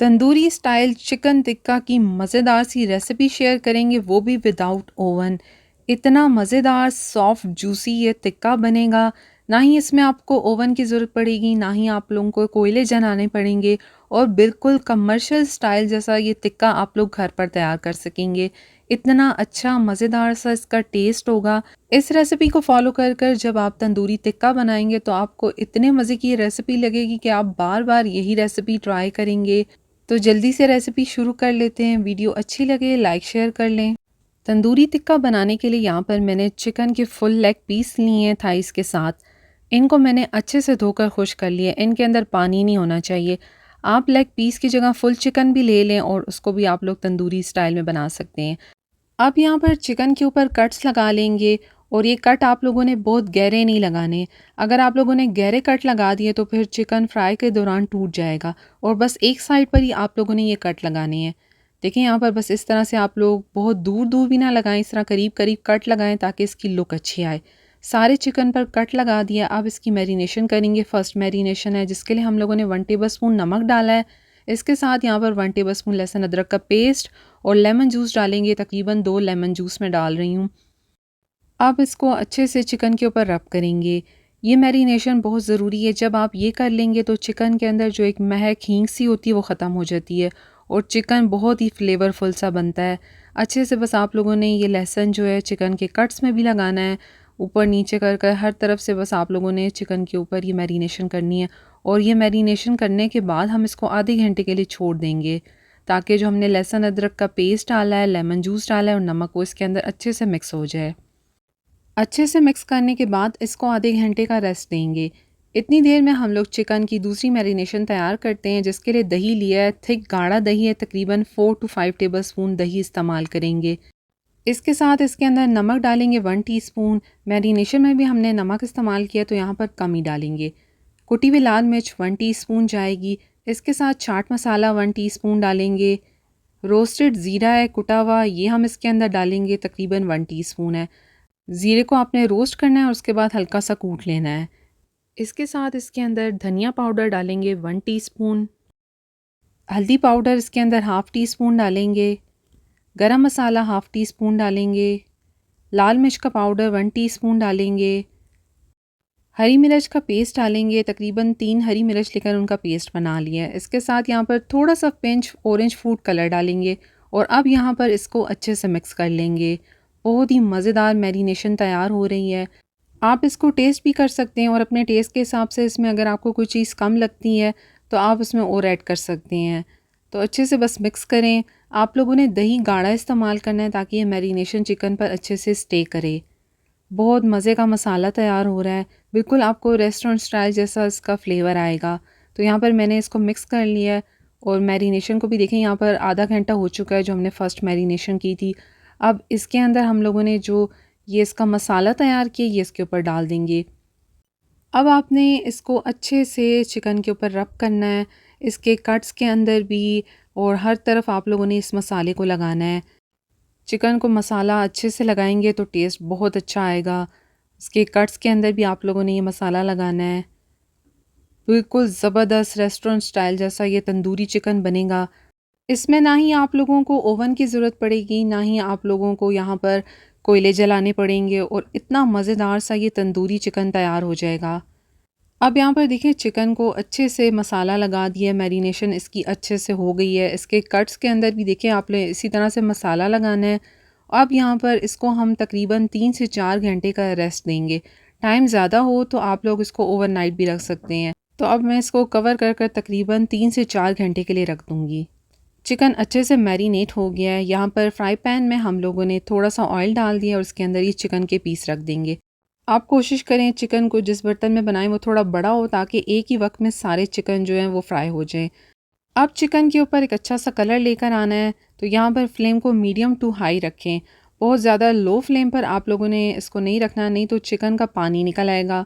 Tandoori style chicken tikka की मज़ेदार सी recipe share करेंगे, वो भी विदाउट ओवन। इतना मज़ेदार सॉफ्ट जूसी ये टिक्का बनेगा, ना ही इसमें आपको ओवन की ज़रूरत पड़ेगी, ना ही आप लोगों को कोयले जलाने पड़ेंगे और बिल्कुल कमर्शियल स्टाइल जैसा ये टिक्का आप लोग घर पर तैयार कर सकेंगे। इतना अच्छा मज़ेदार सा इसका टेस्ट होगा। इस रेसिपी को फॉलो कर कर जब आप तंदूरी टिक्का बनाएंगे तो आपको इतने मज़े की ये रेसिपी लगेगी कि आप बार बार यही रेसिपी ट्राई करेंगे। तो जल्दी से रेसिपी शुरू कर लेते हैं। वीडियो अच्छी लगे लाइक शेयर कर लें। तंदूरी टिक्का बनाने के लिए यहाँ पर मैंने चिकन के फुल लेग पीस लिए हैं थाइस के साथ। इनको मैंने अच्छे से धोकर खुश कर लिया। इनके अंदर पानी नहीं होना चाहिए। आप लेग पीस की जगह फुल चिकन भी ले लें और उसको भी आप लोग तंदूरी स्टाइल में बना सकते हैं। अब यहाँ पर चिकन के ऊपर कट्स लगा लेंगे और ये कट आप लोगों ने बहुत गहरे नहीं लगाने। अगर आप लोगों ने गहरे कट लगा दिए तो फिर चिकन फ्राई के दौरान टूट जाएगा और बस एक साइड पर ही आप लोगों ने ये कट लगाने हैं। देखिए यहाँ पर बस इस तरह से आप लोग बहुत दूर दूर भी ना लगाएं, इस तरह करीब करीब कट लगाएं ताकि इसकी लुक अच्छी आए। सारे चिकन पर कट लगा दिया। अब इसकी मैरिनेशन करेंगे। फर्स्ट मैरिनेशन है जिसके लिए हम लोगों ने 1 टेबल स्पून नमक डाला है। इसके साथ यहाँ पर 1 टेबल स्पून लहसुन अदरक का पेस्ट और लेमन जूस डालेंगे। तकरीबन 2 लेमन जूस में डाल रही हूँ। अब इसको अच्छे से चिकन के ऊपर रब करेंगे। ये मैरिनेशन बहुत ज़रूरी है। जब आप ये कर लेंगे तो चिकन के अंदर जो एक महक हींग सी होती है वो ख़त्म हो जाती है और चिकन बहुत ही फ्लेवरफुल सा बनता है। अच्छे से बस आप लोगों ने ये लहसुन जो है चिकन के कट्स में भी लगाना है। ऊपर नीचे कर कर हर तरफ से बस आप लोगों ने चिकन के ऊपर ये मैरिनेशन करनी है और ये मैरिनेशन करने के बाद हम इसको आधे घंटे के लिए छोड़ देंगे ताकि जो हमने लहसुन अदरक का पेस्ट डाला है, लेमन जूस डाला है और नमक वो इसके अंदर अच्छे से मिक्स हो जाए। अच्छे से मिक्स करने के बाद इसको आधे घंटे का रेस्ट देंगे। इतनी देर में हम लोग चिकन की दूसरी मैरिनेशन तैयार करते हैं जिसके लिए दही लिया है। थिक गाढ़ा दही है, तकरीबन 4 to 5 टेबल स्पून दही इस्तेमाल करेंगे। इसके साथ इसके अंदर नमक डालेंगे 1 टीस्पून। मैरिनेशन में भी हमने नमक इस्तेमाल किया तो यहाँ पर कम ही डालेंगे। कुटी हुई लाल मिर्च 1 टीस्पून जाएगी। इसके साथ चाट मसाला 1 टीस्पून डालेंगे। रोस्टेड ज़ीरा है कुटा हुआ, ये हम इसके अंदर डालेंगे, तकरीबन 1 टीस्पून है। ज़ीरे को आपने रोस्ट करना है और उसके बाद हल्का सा कूट लेना है। इसके साथ इसके अंदर धनिया पाउडर डालेंगे 1 टीस्पून। हल्दी पाउडर इसके अंदर हाफ़ टी स्पून डालेंगे। गरम मसाला हाफ़ टी स्पून डालेंगे। लाल मिर्च का पाउडर 1 टीस्पून डालेंगे। हरी मिर्च का पेस्ट डालेंगे, तकरीबन 3 हरी मिर्च लेकर उनका पेस्ट बना लिया है। इसके साथ यहाँ पर थोड़ा सा पिंच ऑरेंज फूड कलर डालेंगे और अब यहाँ पर इसको अच्छे से मिक्स कर लेंगे। बहुत ही मज़ेदार मैरिनेशन तैयार हो रही है। आप इसको टेस्ट भी कर सकते हैं और अपने टेस्ट के हिसाब से इसमें अगर आपको कोई चीज़ कम लगती है तो आप उसमें और ऐड कर सकते हैं। तो अच्छे से बस मिक्स करें। आप लोगों ने दही गाढ़ा इस्तेमाल करना है ताकि ये मैरिनेशन चिकन पर अच्छे से स्टे करे। बहुत मज़े का मसाला तैयार हो रहा है। बिल्कुल आपको रेस्टोरेंट स्टाइल जैसा इसका फ्लेवर आएगा। तो यहाँ पर मैंने इसको मिक्स कर लिया है और मैरिनेशन को भी देखें, यहाँ पर आधा घंटा हो चुका है जो हमने फ़र्स्ट मैरिनेशन की थी। अब इसके अंदर हम लोगों ने जो ये इसका मसाला तैयार किया ये इसके ऊपर डाल देंगे। अब आपने इसको अच्छे से चिकन के ऊपर रब करना है, इसके कट्स के अंदर भी, और हर तरफ आप लोगों ने इस मसाले को लगाना है। चिकन को मसाला अच्छे से लगाएंगे तो टेस्ट बहुत अच्छा आएगा। इसके कट्स के अंदर भी आप लोगों ने ये मसाला लगाना है। बिल्कुल ज़बरदस्त रेस्टोरेंट स्टाइल जैसा ये तंदूरी चिकन बनेगा। इसमें ना ही आप लोगों को ओवन की ज़रूरत पड़ेगी, ना ही आप लोगों को यहाँ पर कोयले जलाने पड़ेंगे और इतना मज़ेदार सा ये तंदूरी चिकन तैयार हो जाएगा। अब यहाँ पर देखिए चिकन को अच्छे से मसाला लगा दिया, मैरिनेशन इसकी अच्छे से हो गई है। इसके कट्स के अंदर भी देखिए आपने इसी तरह से मसाला लगाना है। अब यहाँ पर इसको हम तकरीबन 3 से 4 घंटे का रेस्ट देंगे। टाइम ज़्यादा हो तो आप लोग इसको ओवरनाइट भी रख सकते हैं। तो अब मैं इसको कवर कर कर तकरीबन 3 से 4 घंटे के लिए रख दूँगी। चिकन अच्छे से मैरिनेट हो गया है। यहाँ पर फ्राई पैन में हम लोगों ने थोड़ा सा ऑयल डाल दिया और उसके अंदर ये चिकन के पीस रख देंगे। आप कोशिश करें चिकन को जिस बर्तन में बनाएं वो थोड़ा बड़ा हो ताकि एक ही वक्त में सारे चिकन जो हैं वो फ्राई हो जाएं। अब चिकन के ऊपर एक अच्छा सा कलर लेकर आना है तो यहाँ पर फ्लेम को मीडियम टू हाई रखें। बहुत ज़्यादा लो फ्लेम पर आप लोगों ने इसको नहीं रखना, नहीं तो चिकन का पानी निकल आएगा।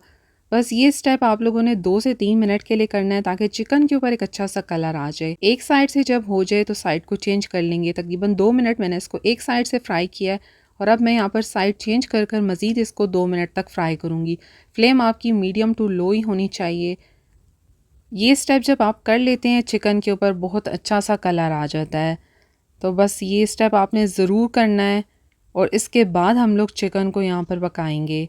बस ये स्टेप आप लोगों ने 2 से 3 मिनट के लिए करना है ताकि चिकन के ऊपर एक अच्छा सा कलर आ जाए। एक साइड से जब हो जाए तो साइड को चेंज कर लेंगे। तकरीबन 2 मिनट मैंने इसको एक साइड से फ्राई किया है और अब मैं यहाँ पर साइड चेंज कर कर मज़ीद इसको 2 मिनट तक फ्राई करूँगी। फ्लेम आपकी मीडियम टू लो ही होनी चाहिए। ये स्टेप जब आप कर लेते हैं चिकन के ऊपर बहुत अच्छा सा कलर आ जाता है। तो बस ये स्टेप आपने ज़रूर करना है और इसके बाद हम लोग चिकन को यहाँ पर पकाएंगे।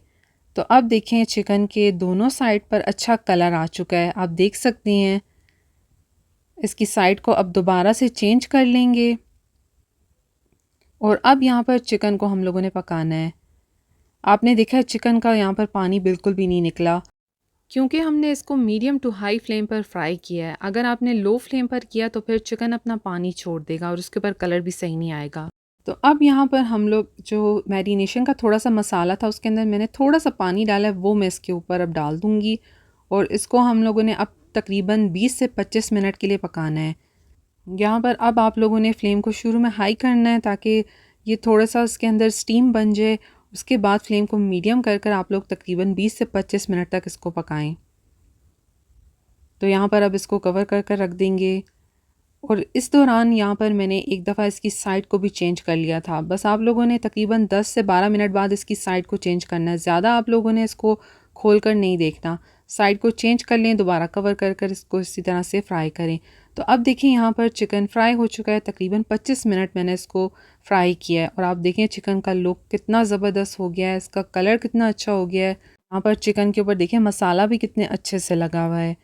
तो अब देखें चिकन के दोनों साइड पर अच्छा कलर आ चुका है, आप देख सकते हैं। इसकी साइड को अब दोबारा से चेंज कर लेंगे और अब यहाँ पर चिकन को हम लोगों ने पकाना है। आपने देखा है चिकन का यहाँ पर पानी बिल्कुल भी नहीं निकला, क्योंकि हमने इसको मीडियम टू हाई फ्लेम पर फ्राई किया है। अगर आपने लो फ्लेम पर किया तो फिर चिकन अपना पानी छोड़ देगा और उसके ऊपर कलर भी सही नहीं आएगा। तो अब यहाँ पर हम लोग जो मैरिनेशन का थोड़ा सा मसाला था उसके अंदर मैंने थोड़ा सा पानी डाला है, वो मैं इसके ऊपर अब डाल दूँगी और इसको हम लोगों ने अब तकरीबन 20 से 25 मिनट के लिए पकाना है। यहाँ पर अब आप लोगों ने फ्लेम को शुरू में हाई करना है ताकि ये थोड़ा सा इसके अंदर स्टीम बन जाए। उसके बाद फ्लेम को मीडियम कर कर आप लोग तकरीबन 20 से 25 मिनट तक इसको पकाएं। तो यहाँ पर अब इसको कवर कर कर रख देंगे और इस दौरान यहाँ पर मैंने एक दफ़ा इसकी साइड को भी चेंज कर लिया था। बस आप लोगों ने तकरीबन 10 से 12 मिनट बाद इसकी साइड को चेंज करना है, ज़्यादा आप लोगों ने इसको खोल कर नहीं देखना। साइड को चेंज कर लें, दोबारा कवर कर कर इसको इसी तरह से फ्राई करें। तो अब देखिए यहाँ पर चिकन फ्राई हो चुका है, तकरीबन 25 मिनट मैंने इसको फ्राई किया है और आप देखें चिकन का लुक कितना ज़बरदस्त हो गया है, इसका कलर कितना अच्छा हो गया है। यहाँ पर चिकन के ऊपर देखिए मसाला भी कितने अच्छे से लगा हुआ है।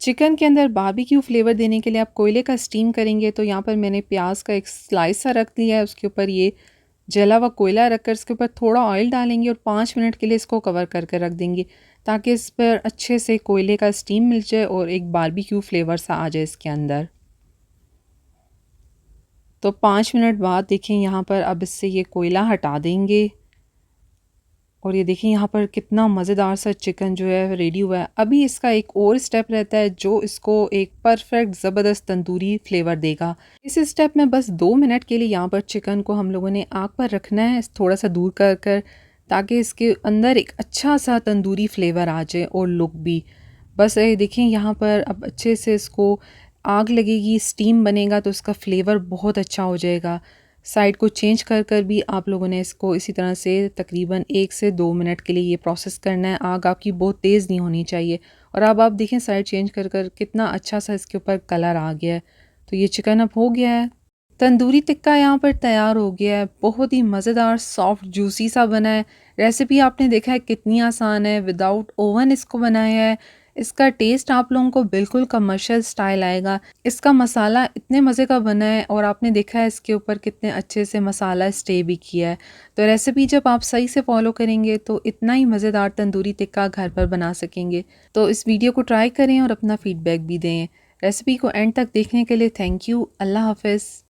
चिकन के अंदर बारबेक्यू फ्लेवर देने के लिए आप कोयले का स्टीम करेंगे तो यहाँ पर मैंने प्याज का एक स्लाइस सा रख दिया है, उसके ऊपर ये जला हुआ कोयला रख कर इसके ऊपर थोड़ा ऑयल डालेंगे और 5 मिनट के लिए इसको कवर करके रख देंगे ताकि इस पर अच्छे से कोयले का स्टीम मिल जाए और एक बारबेक्यू फ्लेवर सा आ जाए इसके अंदर। तो 5 मिनट बाद देखें यहाँ पर अब इससे ये कोयला हटा देंगे और ये देखिए यहाँ पर कितना मज़ेदार सा चिकन जो है रेडी हुआ है। अभी इसका एक और स्टेप रहता है जो इसको एक परफेक्ट ज़बरदस्त तंदूरी फ्लेवर देगा। इस स्टेप में बस 2 मिनट के लिए यहाँ पर चिकन को हम लोगों ने आग पर रखना है, थोड़ा सा दूर कर कर, ताकि इसके अंदर एक अच्छा सा तंदूरी फ्लेवर आ जाए और लुक भी। बस ये देखें यहाँ पर अब अच्छे से इसको आग लगेगी, स्टीम बनेगा तो इसका फ्लेवर बहुत अच्छा हो जाएगा। साइड को चेंज कर कर भी आप लोगों ने इसको इसी तरह से तकरीबन 1 से 2 मिनट के लिए ये प्रोसेस करना है। आग आपकी बहुत तेज़ नहीं होनी चाहिए। और अब आप देखें साइड चेंज कर कर कितना अच्छा सा इसके ऊपर कलर आ गया है। तो ये चिकन अब हो गया है। तंदूरी टिक्का यहाँ पर तैयार हो गया है। बहुत ही मज़ेदार सॉफ्ट जूसी सा बना है। रेसिपी आपने देखा है कितनी आसान है, विदाउट ओवन इसको बनाया है। इसका टेस्ट आप लोगों को बिल्कुल कमर्शियल स्टाइल आएगा। इसका मसाला इतने मज़े का बना है और आपने देखा है इसके ऊपर कितने अच्छे से मसाला स्टे भी किया है। तो रेसिपी जब आप सही से फॉलो करेंगे तो इतना ही मज़ेदार तंदूरी टिक्का घर पर बना सकेंगे। तो इस वीडियो को ट्राई करें और अपना फ़ीडबैक भी दें। रेसिपी को एंड तक देखने के लिए थैंक यू। अल्लाह हाफ़िज़।